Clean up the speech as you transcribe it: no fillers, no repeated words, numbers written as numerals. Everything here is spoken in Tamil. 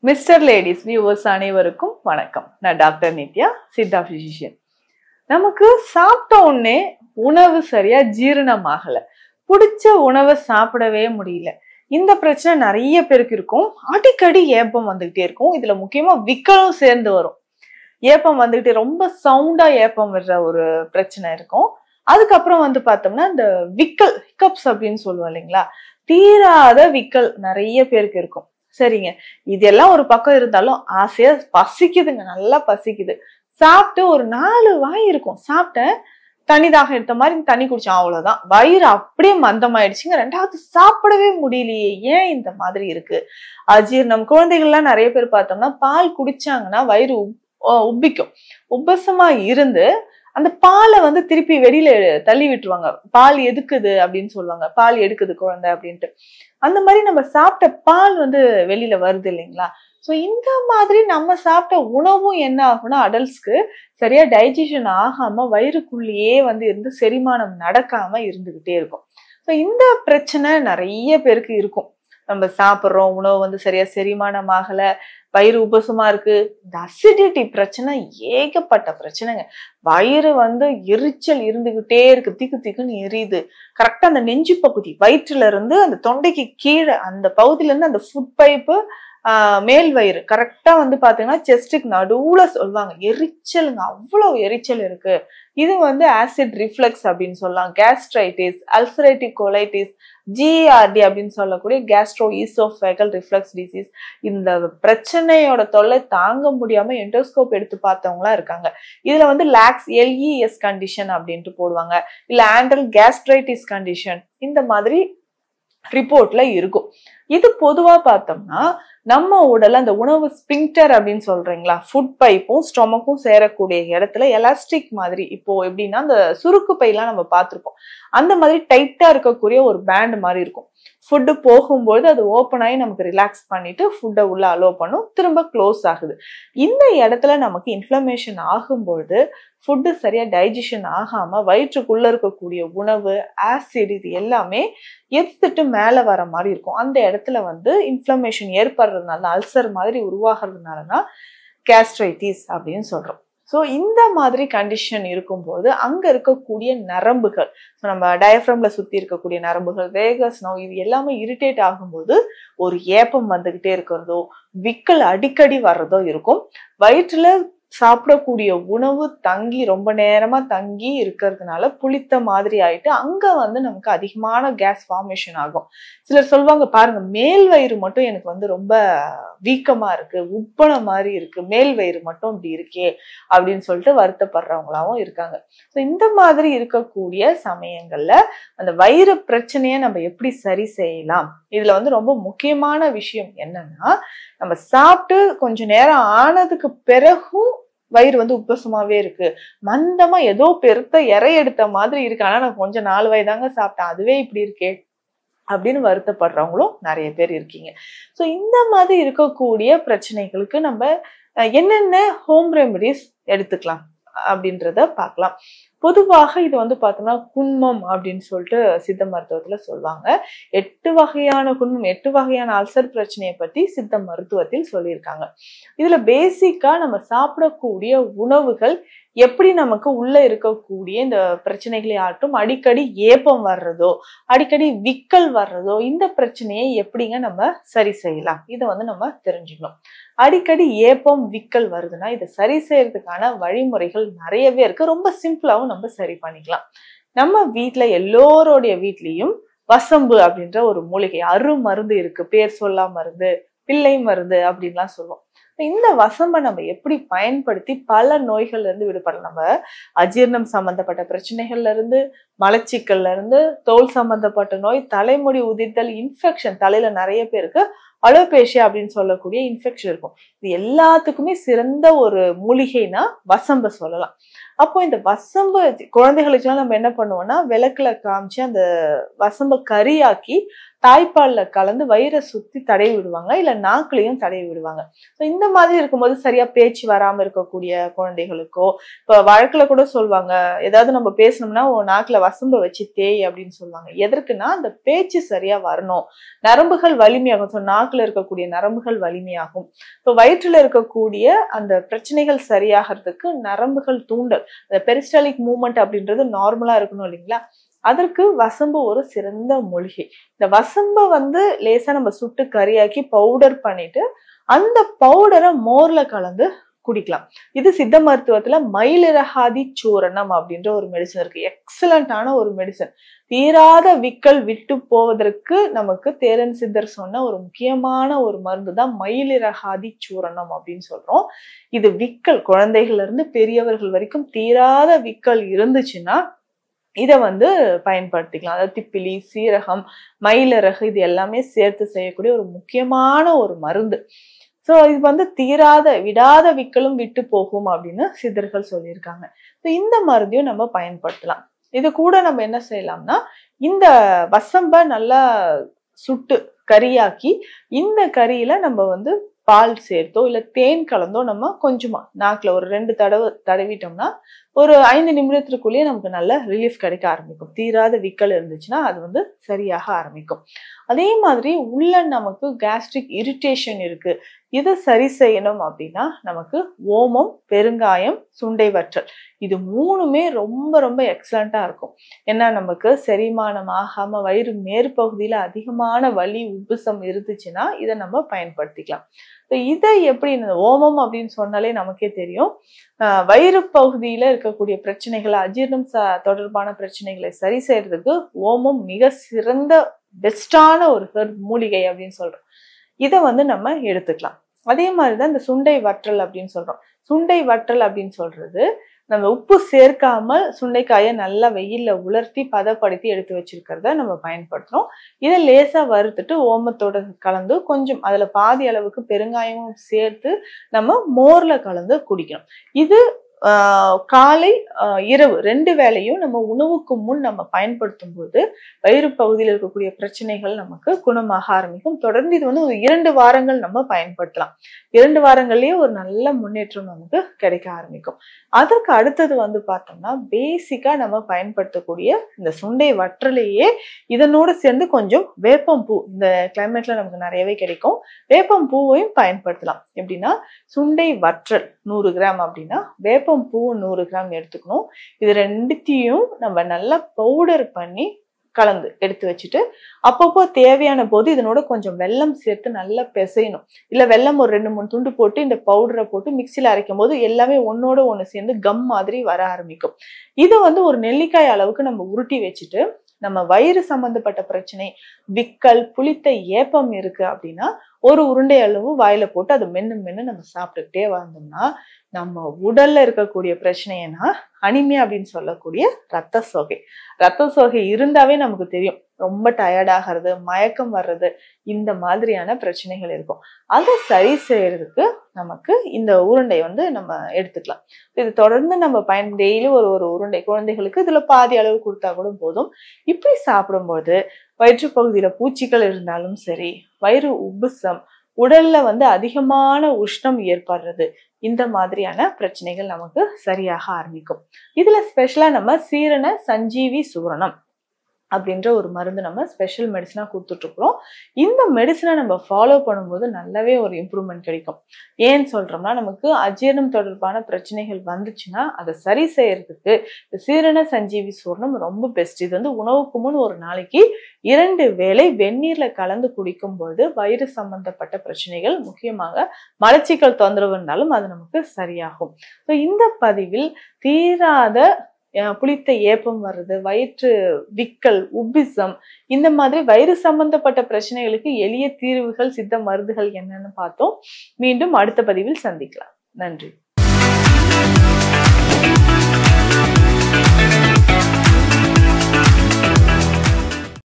மிஸ்டர் லேடிஸ் வியூவர்ஸ் அனைவருக்கும் வணக்கம். நான் டாக்டர் நித்யா, சித்தா பிசிஷியன். நமக்கு சாப்பிட்ட உடனே உணவு சரியா ஜீரணமாகல, பிடிச்ச உணவை சாப்பிடவே முடியல. இந்த பிரச்சனை நிறைய பேருக்கு இருக்கும். அடிக்கடி ஏப்பம் வந்துகிட்டே இருக்கும். இதுல முக்கியமா விக்கலும் சேர்ந்து வரும். ஏப்பம் வந்துகிட்டே ரொம்ப சவுண்டா ஏப்பம் வர்ற ஒரு பிரச்சனை இருக்கும். அதுக்கப்புறம் பார்த்தோம்னா இந்த ஹிக்கப்ஸ் அப்படின்னு சொல்லுவோம் இல்லைங்களா, தீராத விக்கல் நிறைய பேருக்கு இருக்கும். சரிங்க, இதெல்லாம் ஒரு பக்கம் இருந்தாலும் ஆசையா பசிக்குதுங்க, நல்லா பசிக்குது. சாப்பிட்டு ஒரு 4 வாய் இருக்கும், சாப்பிட்டேன், தண்ணி தாகம் எடுத்த மாதிரி தண்ணி குடிச்சோம், அவ்வளவுதான். வயிறு அப்படியே மந்தமாயிடுச்சுங்க. ரெண்டாவது சாப்பிடவே முடியலையே, ஏன் இந்த மாதிரி இருக்கு? அஜீர்ணம். குழந்தைகள்லாம் நிறைய பேர் பார்த்தோம்னா பால் குடிச்சாங்கன்னா வயிறு உப்பிக்கும். உப்பசமா இருந்து அந்த பாலை திருப்பி வெளியில தள்ளி விட்டுருவாங்க. பால் எதுக்குது அப்படின்னு சொல்லுவாங்க, பால் எடுக்குது குழந்தை அப்படின்ட்டு. அந்த மாதிரி நம்ம சாப்பிட்ட பால் வெளியில வருது இல்லைங்களா? சோ இந்த மாதிரி நம்ம சாப்பிட்ட உணவும் என்ன ஆகும்னா, அடல்ட்ஸ்க்கு சரியா டைஜஷன் ஆகாம வயிறுக்குள்ளேயே இருந்து செரிமானம் நடக்காம இருந்துகிட்டே இருக்கும். சோ இந்த பிரச்சனை நிறைய பேருக்கு இருக்கும். நம்ம சாப்பிடுறோம், உணவு சரியா செரிமானம் ஆகல, வயிறு உபசமா இருக்கு. இந்த அசிடிட்டி பிரச்சனை ஏகப்பட்ட பிரச்சனைங்க. வயிறு எரிச்சல் இருந்துகிட்டே இருக்கு, திக்கு திக்குன்னு எரியுது. கரெக்டா அந்த நெஞ்சு பகுதி, வயிற்றுல இருந்து அந்த தொண்டைக்கு கீழே அந்த பகுதியில இருந்து அந்த ஃபுட் பைப்பு மேல் வயிறு கரெக்டா பாத்தீங்கன்னா செஸ்டுக்கு நடுவுல சொல்லுவாங்க, எரிச்சலுங்க, அவ்வளவு எரிச்சல் இருக்கு. இது ஆசிட் ரிஃப்ளெக்ஸ் அப்படின்னு சொல்லலாம். கேஸ்ட்ரைட்டிஸ், அல்சரேட்டிவ் கோலைட்டிஸ், ஜிஆர்டி அப்படின்னு சொல்லக்கூடிய கேஸ்ட்ரோ ஈசோஃபேகல் ரிஃப்ளெக்ஸ் டிசீஸ். இந்த பிரச்சனையோட தொல்லை தாங்க முடியாம எண்டோஸ்கோப் எடுத்து பார்த்தவங்களா இருக்காங்க. இதுல லாக்ஸ் எல்இஎஸ் கண்டிஷன் அப்படின்ட்டு போடுவாங்க, இல்ல ஆண்ட்ரல் கேஸ்ட்ரைட்டிஸ் கண்டிஷன், இந்த மாதிரி ரிப்போர்ட்ல இருக்கும். இது பொதுவா பார்த்தோம்னா நம்ம உடல் அந்த உணவு ஸ்பிங்டர் அப்படின்னு சொல்றீங்களா, ஃபுட் பைப்பும் ஸ்டொமக்கும் சேரக்கூடிய இடத்துல எலாஸ்டிக் மாதிரி, இப்போ எப்படின்னா அந்த சுருக்கு பையெல்லாம் நம்ம பார்த்திருப்போம், அந்த மாதிரி டைட்டா இருக்கக்கூடிய ஒரு பேண்ட் மாதிரி இருக்கும். ஃபுட்டு போகும்போது அது ஓப்பன் ஆகி நமக்கு ரிலாக்ஸ் பண்ணிட்டு ஃபுட்டை உள்ள அலோ பண்ணும், திரும்ப க்ளோஸ் ஆகுது. இந்த இடத்துல நமக்கு இன்ஃப்ளமேஷன் ஆகும்பொழுது ஃபுட்டு சரியா டைஜஷன் ஆகாம வயிற்றுக்குள்ள இருக்கக்கூடிய உணவு, ஆசிட், இது எல்லாமே எடுத்துட்டு மேல வர மாதிரி இருக்கும். அந்த இடத்துல இன்ஃப்ளமேஷன் ஏற்படுறதுனால, அல்சர் மாதிரி உருவாகிறதுனாலதான் கேஸ்ட்ரைட்டிஸ் அப்படின்னு சொல்றோம். ஸோ இந்த மாதிரி கண்டிஷன் இருக்கும்போது அங்க இருக்கக்கூடிய நரம்புகள், நம்ம டயஃப்ரம்ல சுத்தி இருக்கக்கூடிய நரம்புகள், வேகஸ் நர்வ், இது எல்லாமே இரிட்டேட் ஆகும்போது ஒரு ஏப்பம் வந்துகிட்டே இருக்கிறதோ, விக்கல் அடிக்கடி வர்றதோ இருக்கும். வயிற்றுல சாப்பிடக்கூடிய உணவு தங்கி ரொம்ப நேரமா தங்கி இருக்கிறதுனால புளித்த மாதிரி ஆயிட்டு அங்க நமக்கு அதிகமான கேஸ் ஃபார்மேஷன் ஆகும். சிலர் சொல்லுவாங்க, பாருங்க மேல் வயிறு மட்டும் எனக்கு ரொம்ப வீக்கமா இருக்கு, உப்பன மாதிரி இருக்கு, மேல் வயிறு மட்டும் இப்படி இருக்கே அப்படின்னு சொல்லிட்டு வருத்தப்படுறவங்களாவும் இருக்காங்க. ஸோ இந்த மாதிரி இருக்கக்கூடிய சமயங்கள்ல அந்த வயிறு பிரச்சனையை நம்ம எப்படி சரி செய்யலாம்? இதுல ரொம்ப முக்கியமான விஷயம் என்னன்னா, நம்ம சாப்பிட்டு கொஞ்ச நேரம் ஆனதுக்கு பிறகும் வயிறு உப்பசமாவே இருக்கு, மந்தமா ஏதோ பெருத்த இறை எடுத்த மாதிரி இருக்கு, ஆனா நான் கொஞ்சம் 4 வாய் தாங்க சாப்பிட்டேன், அதுவே இப்படி இருக்கே அப்படின்னு வருத்தப்படுறவங்களும் நிறைய பேர் இருக்கீங்க. ஸோ இந்த மாதிரி இருக்கக்கூடிய பிரச்சனைகளுக்கு நம்ம என்னென்ன ஹோம் ரெமெடிஸ் எடுத்துக்கலாம் அப்படின்றத பார்க்கலாம். பொதுவாக இது பார்த்தோம்னா குன்மம் அப்படின்னு சொல்லிட்டு சித்த மருத்துவத்துல சொல்லுவாங்க. 8 வகையான குன்மம், 8 வகையான அல்சர் பிரச்சனையை பத்தி சித்த மருத்துவத்தில் சொல்லியிருக்காங்க. இதுல பேசிக்கா நம்ம சாப்பிடக்கூடிய உணவுகள் எப்படி நமக்கு உள்ள இருக்கக்கூடிய இந்த பிரச்சனைகளை ஆட்டும், அடிக்கடி ஏப்பம் வர்றதோ, அடிக்கடி விக்கல் வர்றதோ, இந்த பிரச்சனையை எப்படிங்க நம்ம சரி செய்யலாம், இதை நம்ம தெரிஞ்சுக்கணும். அடிக்கடி ஏப்பம் விக்கல் வருதுன்னா இதை சரி செய்யறதுக்கான வழிமுறைகள் நிறையவே இருக்கு. ரொம்ப சிம்பிளாவும் நம்ம சரி பண்ணிக்கலாம். நம்ம வீட்டுல எல்லோருடைய வீட்லயும் வசம்பு அப்படின்ற ஒரு மூலிகை அருமருந்து இருக்கு. பேர் சொல்லா மருந்து, பிள்ளை மருந்து அப்படின்லாம் சொல்லுவோம். இந்த வசம்பை நம்ம எப்படி பயன்படுத்தி பல நோய்கள்ல இருந்து விடுபடலாம்? நம்ம அஜீர்ணம் சம்பந்தப்பட்ட பிரச்சனைகள்ல இருந்து, மலச்சிக்கல்ல இருந்து, தோல் சம்பந்தப்பட்ட நோய், தலைமுடி உதிர்தல், இன்ஃபெக்ஷன், தலையில நிறைய பேருக்கு அலோபேஷியா அப்படின்னு சொல்லக்கூடிய இன்ஃபெக்ஷன் இருக்கும். இது எல்லாத்துக்குமே சிறந்த ஒரு மூலிகைனா வசம்ப சொல்லலாம். அப்போ இந்த வசம்பு குழந்தைகளுக்கெல்லாம் நம்ம என்ன பண்ணுவோம்னா விளக்குல காமிச்சு அந்த வசம்ப கறியாக்கி தாய்ப்பால்ல கலந்து வயிறை சுத்தி தடவி விடுவாங்க, இல்ல நாக்குலையும் தடவி விடுவாங்க. இந்த மாதிரி இருக்கும்போது சரியா பேச்சு வராம இருக்கக்கூடிய குழந்தைகளுக்கோ, இப்ப வழக்குல கூட சொல்லுவாங்க, ஏதாவது நம்ம பேசணும்னா நாக்குல வசம்ப வச்சு தேய் அப்படின்னு சொல்லுவாங்க. எதற்குன்னா அந்த பேச்சு சரியா வரணும், நரம்புகள் வலிமையாகும். நாக்குல இருக்கக்கூடிய நரம்புகள் வலிமையாகும். இப்ப வயிற்றுல இருக்கக்கூடிய அந்த பிரச்சனைகள் சரியாகிறதுக்கு நரம்புகள் தூண்டல், அந்த பெரிஸ்டாலிக் மூவ்மெண்ட் அப்படின்றது நார்மலா இருக்கணும் இல்லைங்களா? அதற்கு வசம்பு ஒரு சிறந்த மூலிகை. இந்த வசம்ப லேசா நம்ம சுட்டு கறியாக்கி பவுடர் பண்ணிட்டு அந்த பவுடரை மோர்ல கலந்து குடிக்கலாம். இது சித்த மருத்துவத்துல மயிலிறகாதி சூரணம் அப்படின்ற ஒரு மெடிசன் இருக்கு. எக்ஸலண்டான ஒரு மெடிசன். தீராத விக்கல் விட்டு போவதற்கு நமக்கு தேரன் சித்தர் சொன்ன ஒரு முக்கியமான ஒரு மருந்து தான் மயிலிறகாதி சூரணம் அப்படின்னு சொல்றோம். இது விக்கல் குழந்தைகள்ல இருந்து பெரியவர்கள் வரைக்கும் தீராத விக்கல் இருந்துச்சுன்னா இதை பயன்படுத்திக்கலாம். அதாவது திப்பிலி, சீரகம், மயிலிறகு இது எல்லாமே சேர்த்து செய்யக்கூடிய ஒரு முக்கியமான ஒரு மருந்து. சோ இது தீராத விடாத விக்கலும் விட்டு போகும் அப்படின்னு சித்தர்கள் சொல்லியிருக்காங்க. இந்த மருந்தையும் நம்ம பயன்படுத்தலாம். இது கூட நம்ம என்ன செய்யலாம்னா இந்த வசம்ப நல்லா சுட்டு கறியாக்கி இந்த கறியில நம்ம பால் சேர்த்தோ இல்ல தேன் கலந்தோ நம்ம கொஞ்சமா நாக்குல ஒரு 2 தடவை தடவிட்டோம்னா ஒரு 5 நிமிடத்திற்குள்ளேயே நமக்கு நல்ல ரிலீஃப் கிடைக்க ஆரம்பிக்கும். தீராத விக்கல் இருந்துச்சுன்னா அது சரியாக ஆரம்பிக்கும். அதே மாதிரி உள்ள நமக்கு கேஸ்ட்ரிக் இரிட்டேஷன் இருக்கு, இதை சரி செய்யணும் அப்படின்னா நமக்கு ஓமம், பெருங்காயம், சுண்டை வற்றல் இது 3மே ரொம்ப ரொம்ப எக்ஸலண்டா இருக்கும். ஏன்னா நமக்கு செரிமானம் ஆகாம வயிறு மேற்பகுதியில அதிகமான வலி உப்புசம் இருந்துச்சுன்னா இதை நம்ம பயன்படுத்திக்கலாம். இதை எப்படி, ஓமம் அப்படின்னு சொன்னாலே நமக்கே தெரியும், வயிறு பகுதியில இருக்கக்கூடிய பிரச்சனைகளை, அஜீரணம் தொடர்பான பிரச்சனைகளை சரி செய்யறதுக்கு ஓமம் மிக சிறந்த பெஸ்டான ஒரு மூலிகை அப்படின்னு சொல்றோம். இதை நம்ம எடுத்துக்கலாம். அதே மாதிரிதான் இந்த சுண்டை வற்றல் அப்படின்னு சொல்றோம். சுண்டை வற்றல் அப்படின்னு சொல்றது நம்ம உப்பு சேர்க்காமல் சுண்டைக்காயை நல்லா வெயில்ல உலர்த்தி பதப்படுத்தி எடுத்து வச்சிருக்கிறத நம்ம பயன்படுத்துறோம். இதை லேசா வறுத்துட்டு ஓமத்தோட கலந்து கொஞ்சம் அதுல பாதி அளவுக்கு பெருங்காயமும் சேர்த்து நம்ம மோர்ல கலந்து குடிக்கணும். இது காலை இரவு 2 வேளையும் நம்ம உணவுக்கு முன் நம்ம பயன்படுத்தும் போது வயிறு பகுதியில் இருக்கக்கூடிய பிரச்சனைகள் நமக்கு குணமாக ஆரம்பிக்கும். தொடர்ந்து இது ஒரு 2 வாரங்கள் நம்ம பயன்படுத்தலாம். 2 வாரங்கள்லயே ஒரு நல்ல முன்னேற்றம் நமக்கு கிடைக்க ஆரம்பிக்கும். அதற்கு அடுத்தது பார்த்தோம்னா பேசிக்கா நம்ம பயன்படுத்தக்கூடிய இந்த சுண்டை வற்றலையே இதனோட சேர்ந்து கொஞ்சம் வேப்பம் பூ, இந்த கிளைமேட்ல நமக்கு நிறையவே கிடைக்கும், வேப்பம் பூவையும் பயன்படுத்தலாம். எப்படின்னா சுண்டை வற்றல் 100 கிராம் அப்படின்னா வேப்பம் பூ 100 கிராம் எடுத்துக்கணும். இது 2த்தையும் நம்ம நல்லா பவுடர் பண்ணி கலந்து எடுத்து வச்சுட்டு அப்பப்போ தேவையான போது இதனோட கொஞ்சம் வெல்லம் சேர்த்து நல்லா பிசையணும். இல்ல வெல்லம் ஒரு 2-3 துண்டு போட்டு இந்த பவுடரை போட்டு மிக்சியில அரைக்கும் போது எல்லாமே ஒன்னோட ஒண்ணு சேர்ந்து கம் மாதிரி வர ஆரம்பிக்கும். இது ஒரு நெல்லிக்காய் அளவுக்கு நம்ம உருட்டி வச்சுட்டு நம்ம வயிறு சம்பந்தப்பட்ட பிரச்சனை, விக்கல், புளித்த ஏப்பம் இருக்கு அப்படின்னா ஒரு உருண்டை அளவு வாயில போட்டு அதை மென்னு நம்ம சாப்பிட்டுக்கிட்டே வந்தோம்னா நம்ம உடல்ல இருக்கக்கூடிய பிரச்சனைனா அனிமியா அப்படின்னு சொல்லக்கூடிய ரத்த சோகை இருந்தாவே நமக்கு தெரியும், ரொம்ப டயர்ட் ஆகிறது, மயக்கம் வர்றது, இந்த மாதிரியான பிரச்சனைகள் இருக்கும். அதை சரி செய்யறதுக்கு நமக்கு இந்த உருண்டை நம்ம எடுத்துக்கலாம். இது தொடர்ந்து நம்ம டெய்லி ஒரு உருண்டை குழந்தைகளுக்கு இதுல பாதி அளவு கொடுத்தா கூட போதும். இப்படி சாப்பிடும்போது வயிற்று பகுதியில பூச்சிகள் இருந்தாலும் சரி, வயிறு உப்புசம், உடல்ல அதிகமான உஷ்ணம் ஏற்படுறது, இந்த மாதிரியான பிரச்சனைகள் நமக்கு சரியாக ஆரம்பிக்கும். இதுல ஸ்பெஷலா நம்ம சீரண சஞ்சீவி சூரணம் அப்படின்ற ஒரு மருந்து நம்ம ஸ்பெஷல் மெடிசனா கொடுத்துட்டு இருக்கிறோம். இந்த மெடிசனை நம்ம ஃபாலோ பண்ணும்போது நல்லாவே ஒரு இம்ப்ரூவ்மெண்ட் கிடைக்கும். ஏன்னு சொல்றோம்னா நமக்கு அஜீரணம் தொடர்பான பிரச்சனைகள் வந்துச்சுன்னா அதை சரி செய்யறதுக்கு சீரண சஞ்சீவி சூரணம் ரொம்ப பெஸ்ட். இது உணவுக்கு முன் ஒரு நாளைக்கு 2 வேளை வெந்நீர்ல கலந்து குடிக்கும் பொழுது வயிறு சம்பந்தப்பட்ட பிரச்சனைகள், முக்கியமாக மலச்சிக்கல் தொந்தரவு இருந்தாலும் அது நமக்கு சரியாகும். இந்த பதிவில் தீராத புளித்த ஏப்பம் வர்றது, வயிற்று விக்கல், உப்பிசம், இந்த மாதிரி வயிறு சம்பந்தப்பட்ட பிரச்சனைகளுக்கு எளிய தீர்வுகள், சித்த மருந்துகள் என்னன்னு பார்த்தோம். மீண்டும் அடுத்த பதிவில் சந்திக்கலாம். நன்றி.